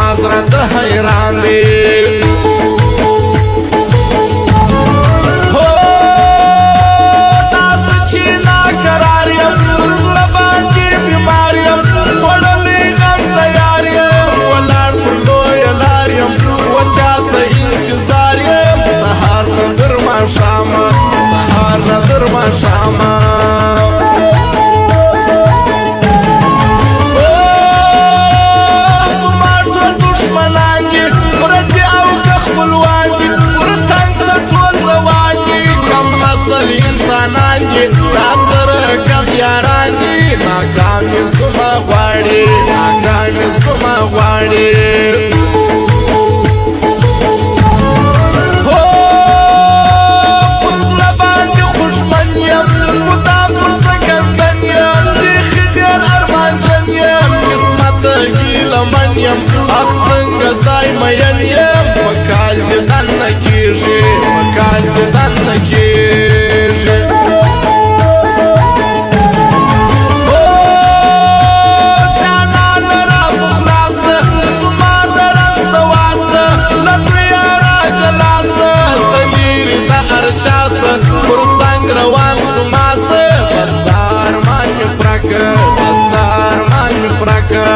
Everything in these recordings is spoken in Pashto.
زما زړه ته حیران دی هو داسې چې ناقرار یم پر زړه باندې بیمار یم خوړلی غم تیار یم ولاړ پر لویه لار یم و چا ته انتظار یم سهار نه تر ماښامه سهار نه تر ماښامه انسانان دي دا سره کم یاران دي ناکامي زما غواړي ناکامي زما غواړي هو پر زړه باندې خوشمن یم خو دا پر څه ګندن یم بیخي ډېر ارمانجن یم قسمت ګیلمن یم اخ څنګه ځای مین یم په کال دې دننه کېږي په کال دې دننه کېږي پر څنګ روان زما څه بس دا ارمان مې پرکه بس دا ارمان مې پرکه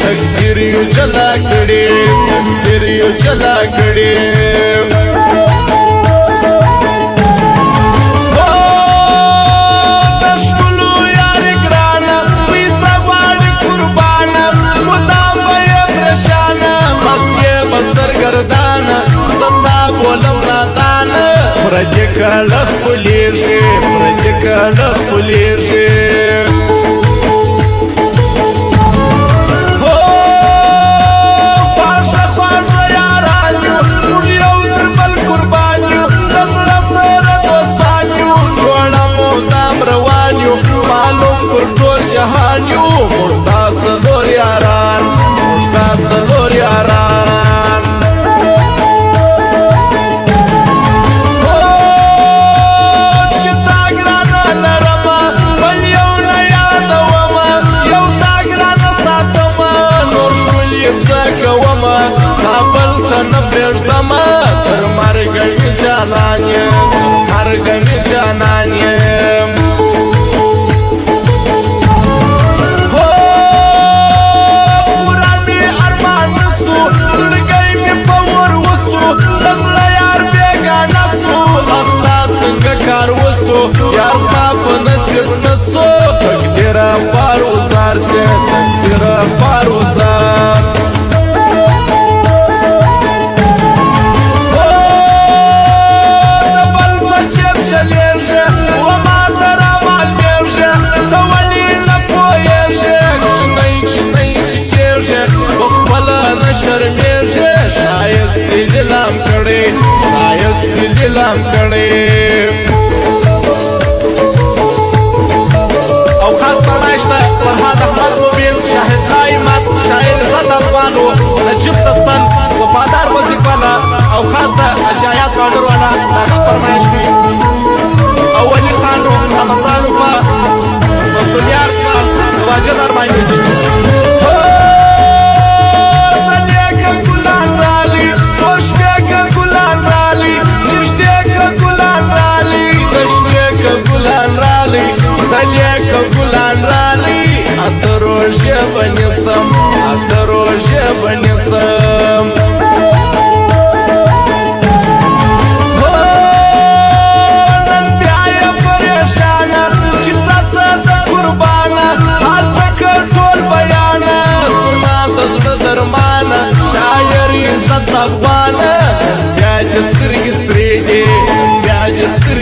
تقدیر یو جلا کړي تقدیر یو جلا کړي د ښکلو یارې ګرانه پیسه غواړي قربانه مدام به یې پریشانه بس یې به سرګردانه زه تا بولم نادانه پردي کله ښکلېږي پردي کله ښکلېږي جهان یو مشتاق څلور یاران مشتاق څلور یاران چې تا ګرانه لرمه بل یو نه یادومه یو تا ګرانه ساتمه نور ښکلي څه کومه تا بل ته نه پرېږدمه تر مرګه مې جانان یم تر مرګه مې جانان یم کار وسو یار زما په نصیب نسو تقدیر خوار وزار سي تقدیر خوار وزار د بل په چپ چلېږي و ما ته رامالېږي ته ولې نه پوهېږي کښنۍ کښنۍ چې کېږي په خپله نه شرمېږي ښایست دې لیلام کړی ښایست دې لیلام کړی او خاص فرمایش ته فرهاد احمد مبین شاهد قائمت شاعر عزت افغانو نجیب دستن وفادار موزیک والا او خاص د اجایات باندر والا دا فرمایش دی او ولی خانو رمضان په دنیا په واجد ارمانی اتروژه بنسم اتروژه بنسم نن بیا یې پریشانه کیسه څه د قربانه هلته کړ ټول بیانه زما د زړه درمانه شاعر عزت افغانه بیا دې سترګې سرې دي بیا دې سترګې